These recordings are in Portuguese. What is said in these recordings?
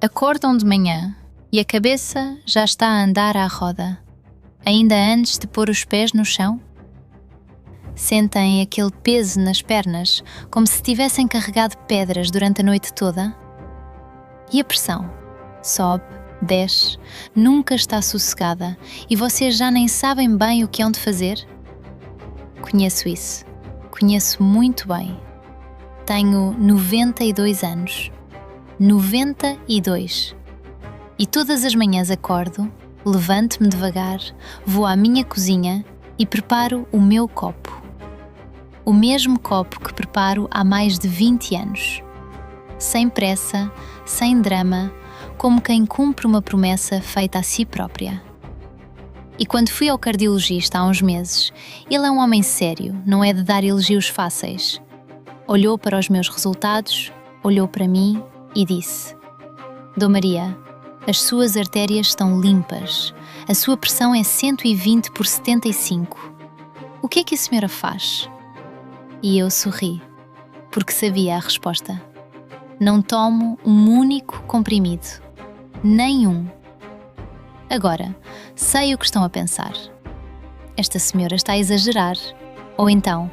Acordam de manhã e a cabeça já está a andar à roda, ainda antes de pôr os pés no chão? Sentem aquele peso nas pernas, como se tivessem carregado pedras durante a noite toda? E a pressão? Sobe, desce, nunca está sossegada e vocês já nem sabem bem o que hão de fazer? Conheço isso. Conheço muito bem. Tenho 92 anos. 92. E todas as manhãs acordo, levanto-me devagar, vou à minha cozinha e preparo o meu copo. O mesmo copo que preparo há mais de 20 anos. Sem pressa, sem drama, como quem cumpre uma promessa feita a si própria. E quando fui ao cardiologista há uns meses, ele é um homem sério, não é de dar elogios fáceis. Olhou para os meus resultados, olhou para mim e disse: Dona Maria, as suas artérias estão limpas, a sua pressão é 120 por 75. O que é que a senhora faz? E eu sorri, porque sabia a resposta. Não tomo um único comprimido. Nenhum. Agora, sei o que estão a pensar. Esta senhora está a exagerar. Ou então,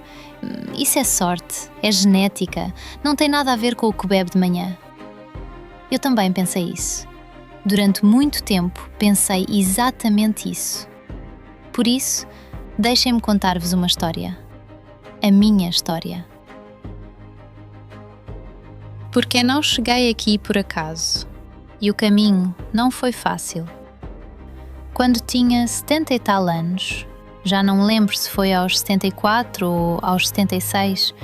isso é sorte, é genética, não tem nada a ver com o que bebe de manhã. Eu também pensei isso. Durante muito tempo pensei exatamente isso. Por isso, deixem-me contar-vos uma história. A minha história. Porque não cheguei aqui por acaso. E o caminho não foi fácil. Quando tinha 70 e tal anos, já não me lembro se foi aos 74 ou aos 76,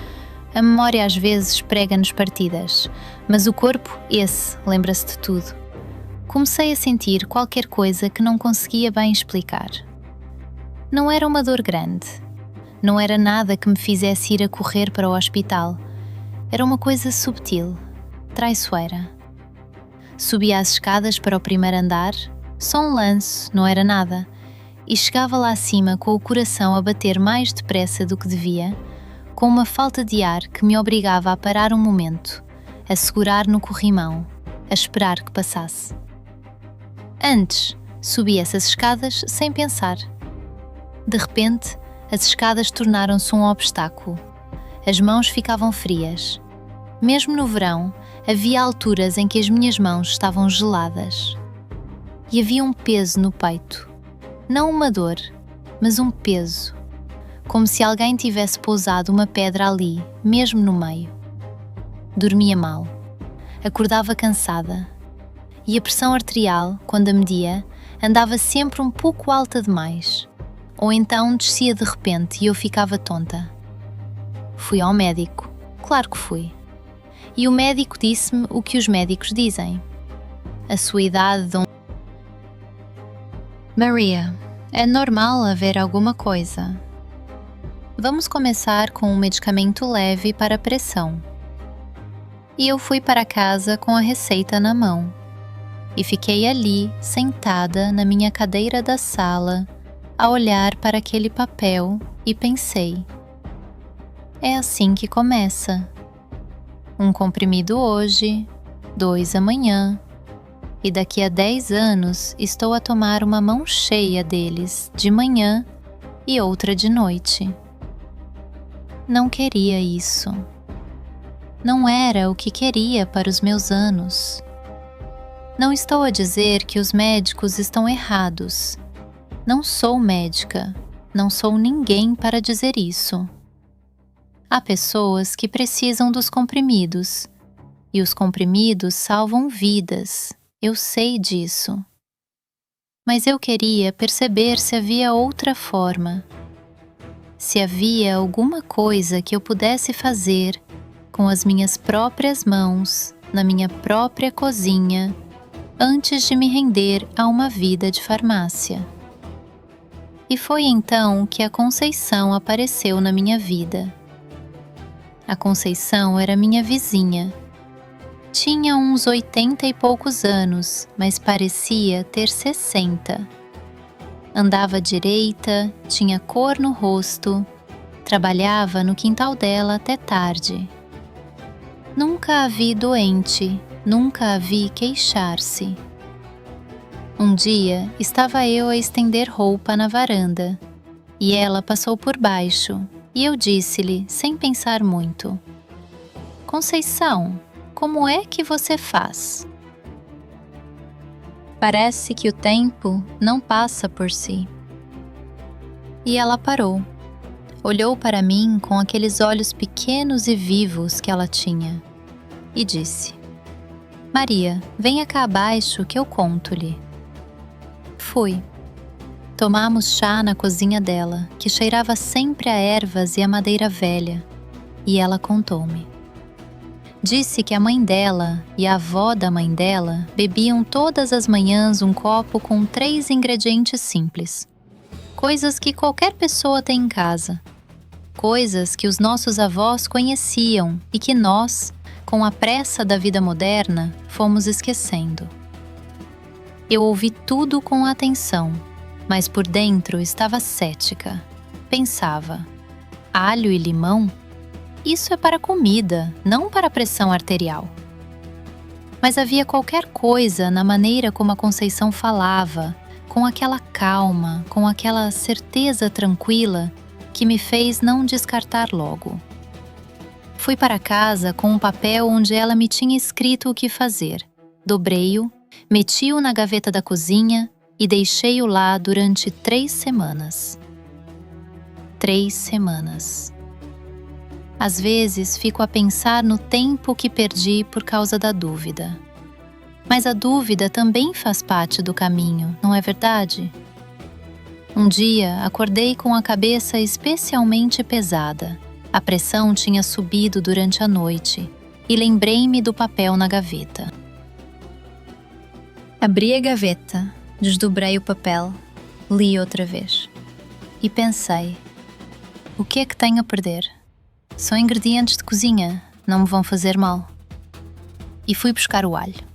a memória às vezes prega-nos partidas, mas o corpo, esse, lembra-se de tudo. Comecei a sentir qualquer coisa que não conseguia bem explicar. Não era uma dor grande. Não era nada que me fizesse ir a correr para o hospital. Era uma coisa subtil, traiçoeira. Subia as escadas para o primeiro andar, só um lance, não era nada, e chegava lá acima com o coração a bater mais depressa do que devia, com uma falta de ar que me obrigava a parar um momento, a segurar no corrimão, a esperar que passasse. Antes, subi essas escadas sem pensar. De repente, as escadas tornaram-se um obstáculo. As mãos ficavam frias. Mesmo no verão, havia alturas em que as minhas mãos estavam geladas. E havia um peso no peito. Não uma dor, mas um peso. Como se alguém tivesse pousado uma pedra ali, mesmo no meio. Dormia mal. Acordava cansada. E a pressão arterial, quando a media, andava sempre um pouco alta demais. Ou então descia de repente e eu ficava tonta. Fui ao médico. Claro que fui. E o médico disse-me o que os médicos dizem. A sua idade... Maria, é normal haver alguma coisa. Vamos começar com um medicamento leve para a pressão. E eu fui para casa com a receita na mão. E fiquei ali, sentada na minha cadeira da sala, a olhar para aquele papel e pensei: é assim que começa. Um comprimido hoje, 2 amanhã, e daqui a 10 anos estou a tomar uma mão cheia deles de manhã e outra de noite. Não queria isso. Não era o que queria para os meus anos. Não estou a dizer que os médicos estão errados. Não sou médica, não sou ninguém para dizer isso. Há pessoas que precisam dos comprimidos, e os comprimidos salvam vidas, eu sei disso. Mas eu queria perceber se havia outra forma. Se havia alguma coisa que eu pudesse fazer com as minhas próprias mãos, na minha própria cozinha, antes de me render a uma vida de farmácia. E foi então que a Conceição apareceu na minha vida. A Conceição era minha vizinha. Tinha uns 80 e poucos anos, mas parecia ter 60. Andava direita, tinha cor no rosto, trabalhava no quintal dela até tarde. Nunca a vi doente, nunca a vi queixar-se. Um dia estava eu a estender roupa na varanda e ela passou por baixo e eu disse-lhe, sem pensar muito: Conceição, como é que você faz? Parece que o tempo não passa por si. E ela parou. Olhou para mim com aqueles olhos pequenos e vivos que ela tinha e disse: Maria, venha cá abaixo que eu conto-lhe. Fui. Tomamos chá na cozinha dela, que cheirava sempre a ervas e a madeira velha, e ela contou-me. Disse que a mãe dela e a avó da mãe dela bebiam todas as manhãs um copo com 3 ingredientes simples. Coisas que qualquer pessoa tem em casa. Coisas que os nossos avós conheciam e que nós, com a pressa da vida moderna, fomos esquecendo. Eu ouvi tudo com atenção, mas por dentro estava cética. Pensava: alho e limão? Isso é para comida, não para pressão arterial. Mas havia qualquer coisa na maneira como a Conceição falava, com aquela calma, com aquela certeza tranquila, que me fez não descartar logo. Fui para casa com um papel onde ela me tinha escrito o que fazer. Dobrei-o, meti-o na gaveta da cozinha e deixei-o lá durante 3 semanas. 3 semanas. Às vezes fico a pensar no tempo que perdi por causa da dúvida. Mas a dúvida também faz parte do caminho, não é verdade? Um dia acordei com a cabeça especialmente pesada. A pressão tinha subido durante a noite e lembrei-me do papel na gaveta. Abri a gaveta, desdobrei o papel, li outra vez e pensei: o que é que tenho a perder? São ingredientes de cozinha, não me vão fazer mal. E fui buscar o alho.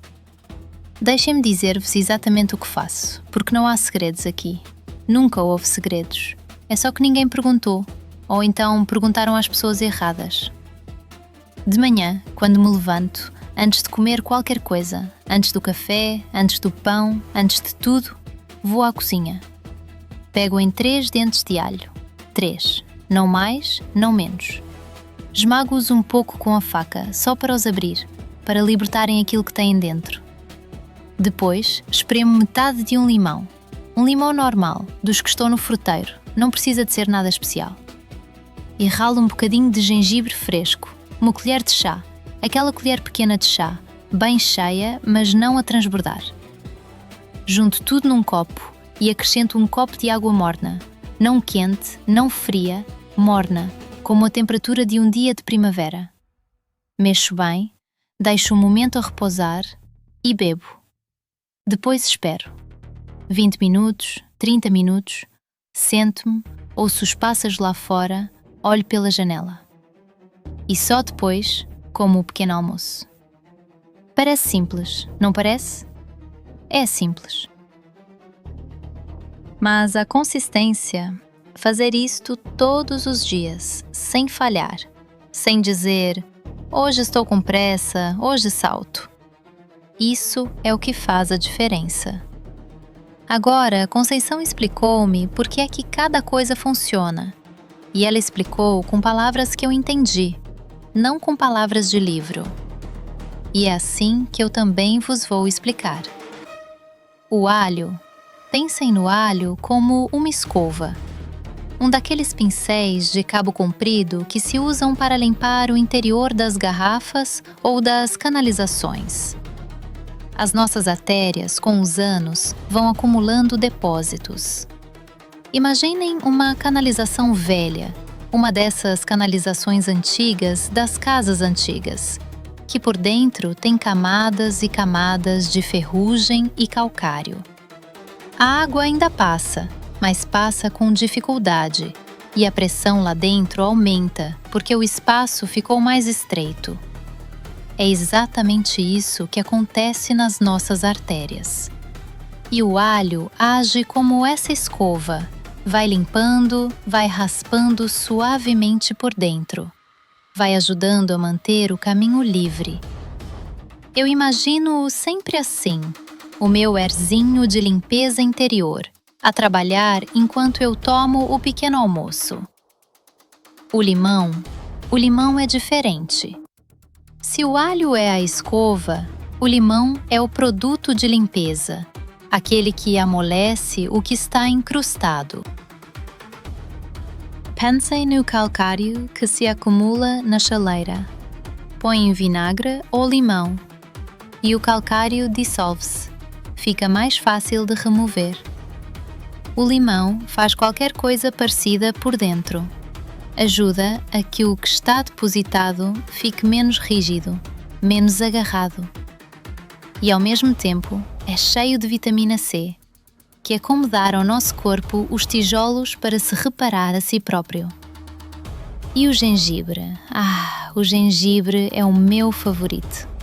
Deixem-me dizer-vos exatamente o que faço, porque não há segredos aqui. Nunca houve segredos. É só que ninguém perguntou, ou então perguntaram às pessoas erradas. De manhã, quando me levanto, antes de comer qualquer coisa, antes do café, antes do pão, antes de tudo, vou à cozinha. Pego em 3 dentes de alho. 3. Não mais, não menos. Esmago-os um pouco com a faca, só para os abrir, para libertarem aquilo que têm dentro. Depois, espremo metade de um limão. Um limão normal, dos que estão no fruteiro, não precisa de ser nada especial. E ralo um bocadinho de gengibre fresco, uma colher de chá, aquela colher pequena de chá, bem cheia, mas não a transbordar. Junto tudo num copo e acrescento um copo de água morna, não quente, não fria, morna, como a temperatura de um dia de primavera. Mexo bem, deixo um momento a repousar e bebo. Depois espero. 20 minutos, 30 minutos, sento-me, ouço os pássaros lá fora, olho pela janela. E só depois como o pequeno almoço. Parece simples, não parece? É simples. Mas a consistência, fazer isto todos os dias, sem falhar, sem dizer: hoje estou com pressa, hoje salto. Isso é o que faz a diferença. Agora, Conceição explicou-me por que é que cada coisa funciona. E ela explicou com palavras que eu entendi, não com palavras de livro. E é assim que eu também vos vou explicar. O alho. Pensem no alho como uma escova. Um daqueles pincéis de cabo comprido que se usam para limpar o interior das garrafas ou das canalizações. As nossas artérias, com os anos, vão acumulando depósitos. Imaginem uma canalização velha, uma dessas canalizações antigas das casas antigas, que por dentro tem camadas e camadas de ferrugem e calcário. A água ainda passa, mas passa com dificuldade, e a pressão lá dentro aumenta porque o espaço ficou mais estreito. É exatamente isso que acontece nas nossas artérias. E o alho age como essa escova, vai limpando, vai raspando suavemente por dentro, vai ajudando a manter o caminho livre. Eu imagino-o sempre assim, o meu erzinho de limpeza interior, a trabalhar enquanto eu tomo o pequeno almoço. O limão é diferente. Se o alho é a escova, o limão é o produto de limpeza, aquele que amolece o que está incrustado. Pense no calcário que se acumula na chaleira. Põe em vinagre ou limão e o calcário dissolve-se. Fica mais fácil de remover. O limão faz qualquer coisa parecida por dentro. Ajuda a que o que está depositado fique menos rígido, menos agarrado. E ao mesmo tempo é cheio de vitamina C, que é como dar ao nosso corpo os tijolos para se reparar a si próprio. E o gengibre? O gengibre é o meu favorito.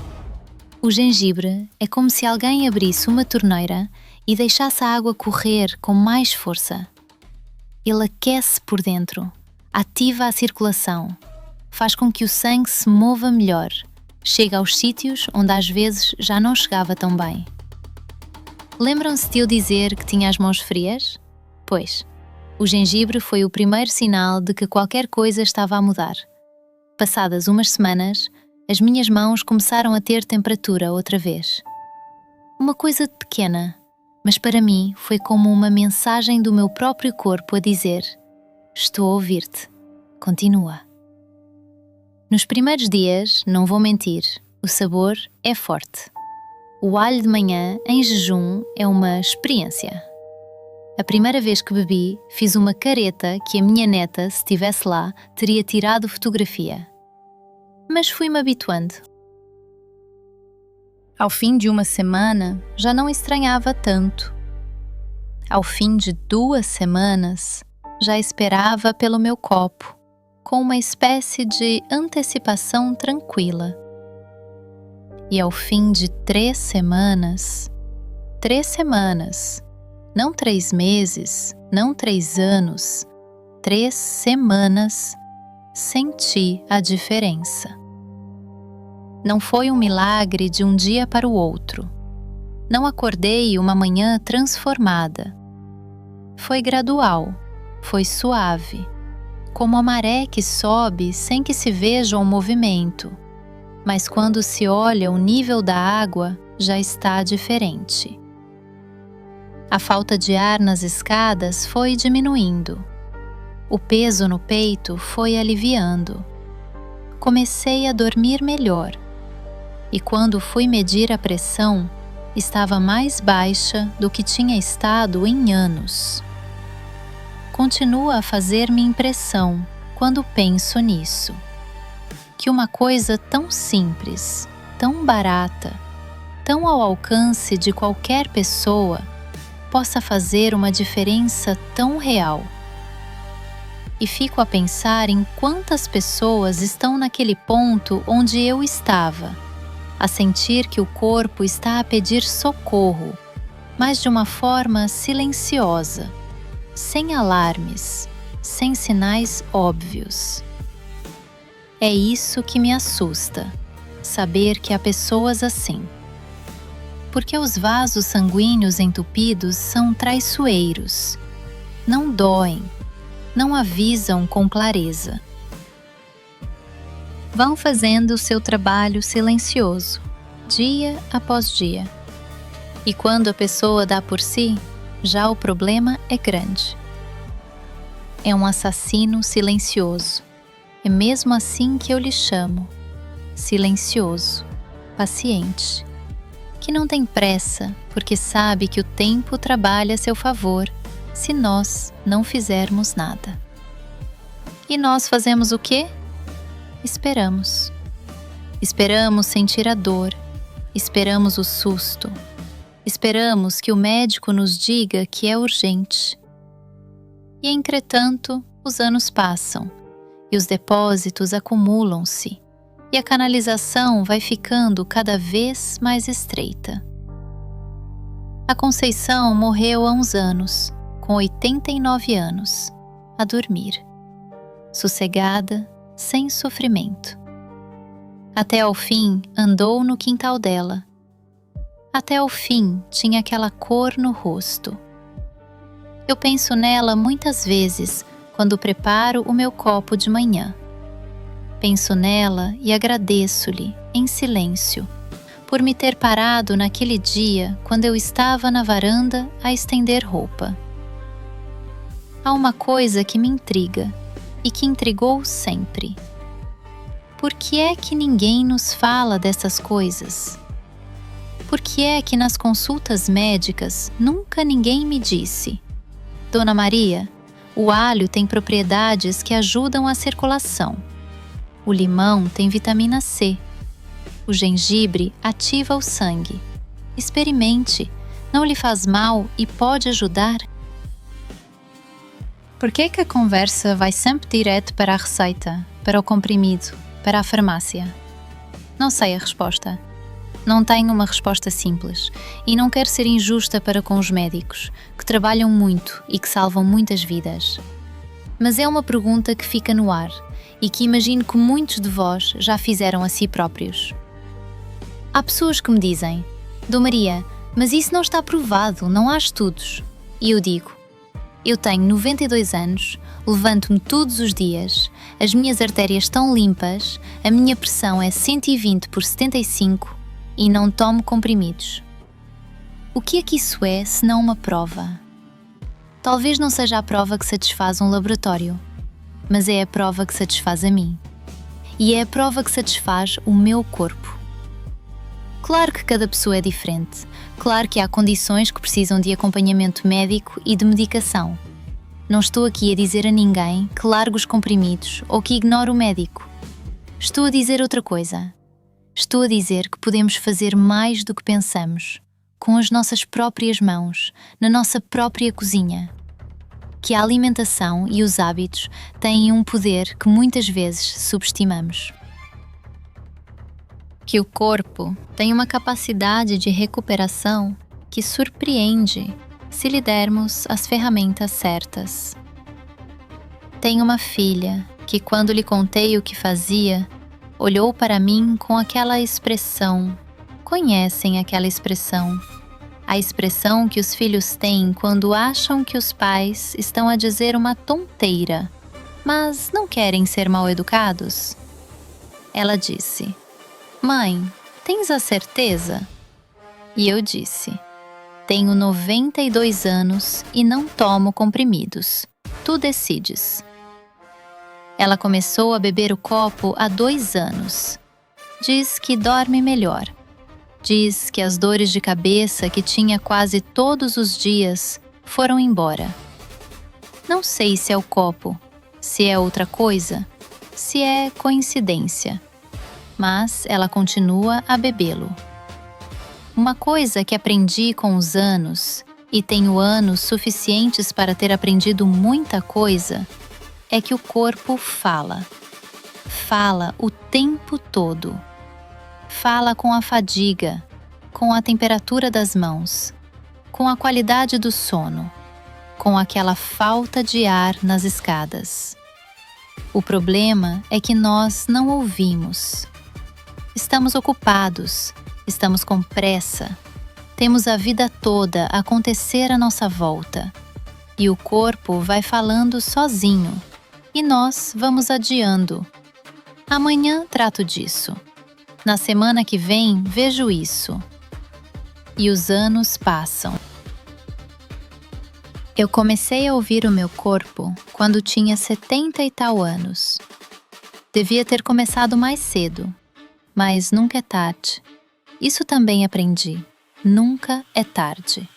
O gengibre é como se alguém abrisse uma torneira e deixasse a água correr com mais força. Ele aquece por dentro, ativa a circulação, faz com que o sangue se mova melhor, chega aos sítios onde às vezes já não chegava tão bem. Lembram-se de eu dizer que tinha as mãos frias? Pois, o gengibre foi o primeiro sinal de que qualquer coisa estava a mudar. Passadas umas semanas, as minhas mãos começaram a ter temperatura outra vez. Uma coisa pequena, mas para mim foi como uma mensagem do meu próprio corpo a dizer: estou a ouvir-te, continua. Nos primeiros dias, não vou mentir, o sabor é forte. O alho de manhã, em jejum, é uma experiência. A primeira vez que bebi, fiz uma careta que a minha neta, se estivesse lá, teria tirado fotografia. Mas fui-me habituando. Ao fim de uma semana, já não estranhava tanto. Ao fim de 2 semanas, já esperava pelo meu copo, com uma espécie de antecipação tranquila. E ao fim de 3 semanas, não 3 meses, não 3 anos, 3 semanas, senti a diferença. Não foi um milagre de um dia para o outro. Não acordei uma manhã transformada. Foi gradual, foi suave, como a maré que sobe sem que se veja um movimento. Mas quando se olha o nível da água, já está diferente. A falta de ar nas escadas foi diminuindo. O peso no peito foi aliviando. Comecei a dormir melhor. E quando fui medir a pressão, estava mais baixa do que tinha estado em anos. Continua a fazer-me impressão quando penso nisso. Que uma coisa tão simples, tão barata, tão ao alcance de qualquer pessoa, possa fazer uma diferença tão real. E fico a pensar em quantas pessoas estão naquele ponto onde eu estava, a sentir que o corpo está a pedir socorro, mas de uma forma silenciosa, sem alarmes, sem sinais óbvios. É isso que me assusta, saber que há pessoas assim. Porque os vasos sanguíneos entupidos são traiçoeiros, não doem, não avisam com clareza. Vão fazendo o seu trabalho silencioso, dia após dia. E quando a pessoa dá por si, já o problema é grande. É um assassino silencioso. É mesmo assim que eu lhe chamo, silencioso, paciente, que não tem pressa porque sabe que o tempo trabalha a seu favor se nós não fizermos nada. E nós fazemos o quê? Esperamos. Esperamos sentir a dor, esperamos o susto, esperamos que o médico nos diga que é urgente. E entretanto, os anos passam. E os depósitos acumulam-se, e a canalização vai ficando cada vez mais estreita. A Conceição morreu há uns anos, com 89 anos, a dormir, sossegada, sem sofrimento. Até ao fim andou no quintal dela. Até ao fim tinha aquela cor no rosto. Eu penso nela muitas vezes quando preparo o meu copo de manhã. Penso nela e agradeço-lhe, em silêncio, por me ter parado naquele dia quando eu estava na varanda a estender roupa. Há uma coisa que me intriga e que intrigou sempre. Por que é que ninguém nos fala dessas coisas? Por que é que nas consultas médicas nunca ninguém me disse: Dona Maria, o alho tem propriedades que ajudam a circulação. O limão tem vitamina C. O gengibre ativa o sangue. Experimente, não lhe faz mal e pode ajudar. Por que a conversa vai sempre direto para a receita, para o comprimido, para a farmácia? Não sei a resposta. Não tenho uma resposta simples e não quero ser injusta para com os médicos, que trabalham muito e que salvam muitas vidas. Mas é uma pergunta que fica no ar e que imagino que muitos de vós já fizeram a si próprios. Há pessoas que me dizem: Dona Maria, mas isso não está provado, não há estudos. E eu digo: eu tenho 92 anos, levanto-me todos os dias, as minhas artérias estão limpas, a minha pressão é 120 por 75 e não tomo comprimidos. O que é que isso é senão uma prova? Talvez não seja a prova que satisfaz um laboratório, mas é a prova que satisfaz a mim. E é a prova que satisfaz o meu corpo. Claro que cada pessoa é diferente. Claro que há condições que precisam de acompanhamento médico e de medicação. Não estou aqui a dizer a ninguém que largue os comprimidos ou que ignore o médico. Estou a dizer outra coisa. Estou a dizer que podemos fazer mais do que pensamos, com as nossas próprias mãos, na nossa própria cozinha. Que a alimentação e os hábitos têm um poder que muitas vezes subestimamos. Que o corpo tem uma capacidade de recuperação que surpreende se lhe dermos as ferramentas certas. Tenho uma filha que, quando lhe contei o que fazia, olhou para mim com aquela expressão. Conhecem aquela expressão? A expressão que os filhos têm quando acham que os pais estão a dizer uma tonteira, mas não querem ser mal educados? Ela disse: Mãe, tens a certeza? E eu disse: Tenho 92 anos e não tomo comprimidos. Tu decides. Ela começou a beber o copo há 2 anos. Diz que dorme melhor. Diz que as dores de cabeça que tinha quase todos os dias foram embora. Não sei se é o copo, se é outra coisa, se é coincidência. Mas ela continua a bebê-lo. Uma coisa que aprendi com os anos, e tenho anos suficientes para ter aprendido muita coisa, é que o corpo fala. Fala o tempo todo. Fala com a fadiga, com a temperatura das mãos, com a qualidade do sono, com aquela falta de ar nas escadas. O problema é que nós não ouvimos. Estamos ocupados, estamos com pressa, temos a vida toda a acontecer à nossa volta. E o corpo vai falando sozinho, e nós vamos adiando. Amanhã trato disso. Na semana que vem vejo isso. E os anos passam. Eu comecei a ouvir o meu corpo quando tinha 70 e tal anos. Devia ter começado mais cedo, mas nunca é tarde. Isso também aprendi. Nunca é tarde.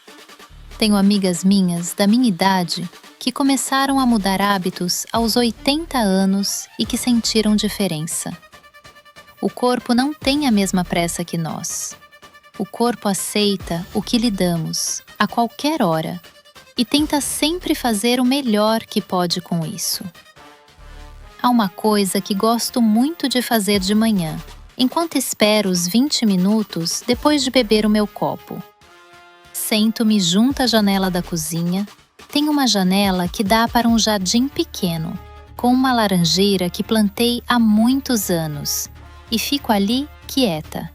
Tenho amigas minhas da minha idade que começaram a mudar hábitos aos 80 anos e que sentiram diferença. O corpo não tem a mesma pressa que nós. O corpo aceita o que lhe damos, a qualquer hora, e tenta sempre fazer o melhor que pode com isso. Há uma coisa que gosto muito de fazer de manhã, enquanto espero os 20 minutos depois de beber o meu copo. Sento-me junto à janela da cozinha. Tem uma janela que dá para um jardim pequeno, com uma laranjeira que plantei há muitos anos, e fico ali quieta.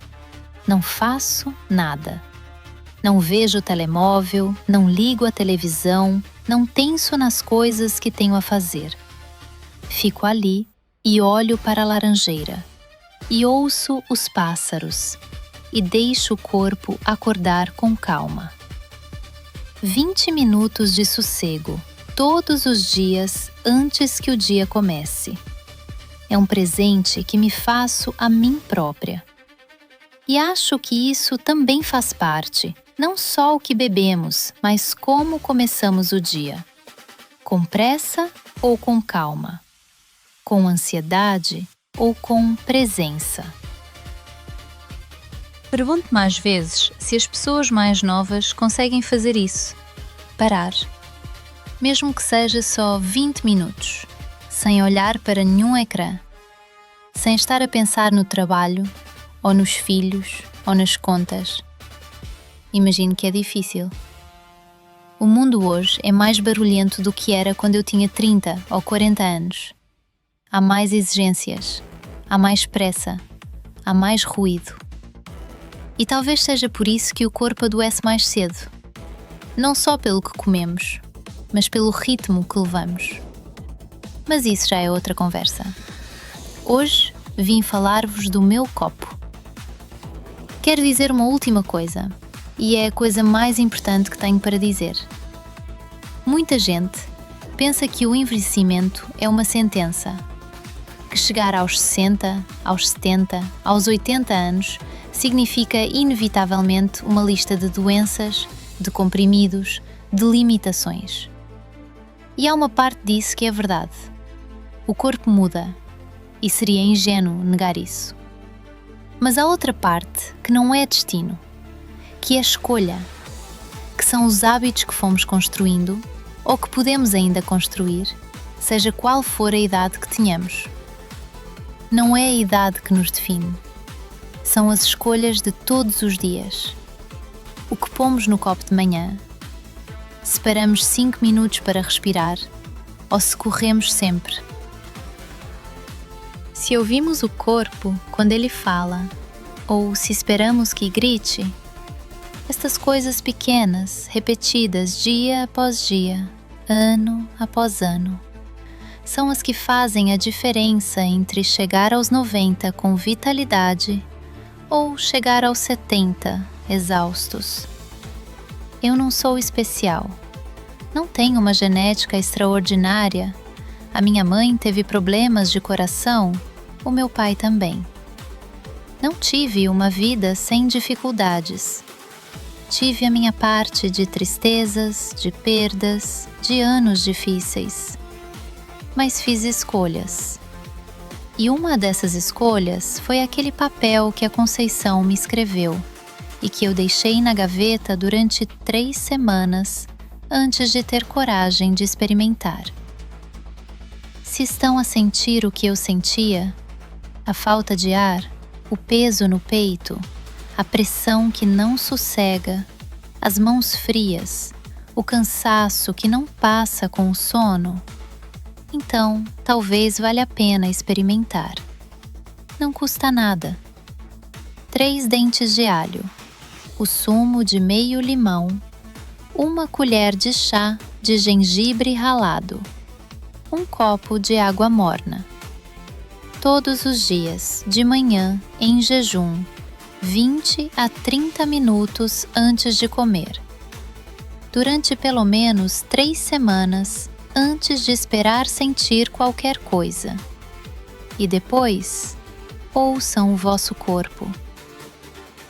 Não faço nada. Não vejo o telemóvel, não ligo a televisão, não penso nas coisas que tenho a fazer. Fico ali e olho para a laranjeira. E ouço os pássaros. E deixo o corpo acordar com calma. 20 minutos de sossego, todos os dias antes que o dia comece. É um presente que me faço a mim própria. E acho que isso também faz parte, não só o que bebemos, mas como começamos o dia. Com pressa ou com calma? Com ansiedade ou com presença? Pergunte mais vezes se as pessoas mais novas conseguem fazer isso. Parar. Mesmo que seja só 20 minutos, sem olhar para nenhum ecrã, sem estar a pensar no trabalho, ou nos filhos, ou nas contas. Imagino que é difícil. O mundo hoje é mais barulhento do que era quando eu tinha 30 ou 40 anos. Há mais exigências, há mais pressa, há mais ruído. E talvez seja por isso que o corpo adoece mais cedo. Não só pelo que comemos, mas pelo ritmo que levamos. Mas isso já é outra conversa. Hoje vim falar-vos do meu copo. Quero dizer uma última coisa, e é a coisa mais importante que tenho para dizer. Muita gente pensa que o envelhecimento é uma sentença, que chegar aos 60, aos 70, aos 80 anos significa inevitavelmente uma lista de doenças, de comprimidos, de limitações. E há uma parte disso que é verdade. O corpo muda, e seria ingênuo negar isso. Mas há outra parte que não é destino, que é escolha, que são os hábitos que fomos construindo ou que podemos ainda construir, seja qual for a idade que tenhamos. Não é a idade que nos define. São as escolhas de todos os dias. O que pomos no copo de manhã, se paramos 5 minutos para respirar ou se corremos sempre. Se ouvimos o corpo quando ele fala ou se esperamos que grite, estas coisas pequenas, repetidas dia após dia, ano após ano, são as que fazem a diferença entre chegar aos 90 com vitalidade ou chegar aos 70 exaustos. Eu não sou especial. Não tenho uma genética extraordinária. A minha mãe teve problemas de coração, o meu pai também. Não tive uma vida sem dificuldades. Tive a minha parte de tristezas, de perdas, de anos difíceis. Mas fiz escolhas. E uma dessas escolhas foi aquele papel que a Conceição me escreveu e que eu deixei na gaveta durante 3 semanas antes de ter coragem de experimentar. Se estão a sentir o que eu sentia, a falta de ar, o peso no peito, a pressão que não sossega, as mãos frias, o cansaço que não passa com o sono, então talvez valha a pena experimentar. Não custa nada. 3 dentes de alho, o sumo de meio limão, 1 colher de chá de gengibre ralado, 1 copo de água morna. Todos os dias, de manhã, em jejum, 20 a 30 minutos antes de comer. Durante pelo menos 3 semanas antes de esperar sentir qualquer coisa. E depois, ouçam o vosso corpo.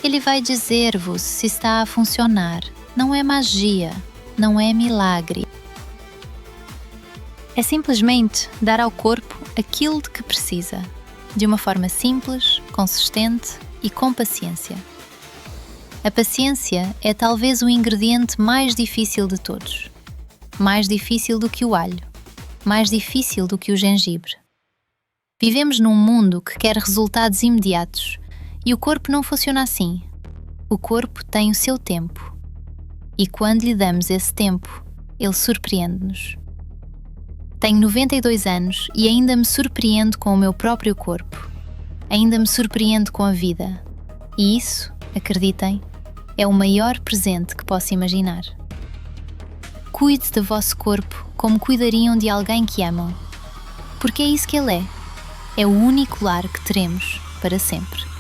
Ele vai dizer-vos se está a funcionar. Não é magia, não é milagre. É simplesmente dar ao corpo aquilo de que precisa, de uma forma simples, consistente e com paciência. A paciência é talvez o ingrediente mais difícil de todos. Mais difícil do que o alho, mais difícil do que o gengibre. Vivemos num mundo que quer resultados imediatos e o corpo não funciona assim. O corpo tem o seu tempo. E quando lhe damos esse tempo, ele surpreende-nos. Tenho 92 anos e ainda me surpreendo com o meu próprio corpo. Ainda me surpreendo com a vida. E isso, acreditem, é o maior presente que posso imaginar. Cuide do vosso corpo como cuidariam de alguém que amam, porque é isso que ele é. É o único lar que teremos para sempre.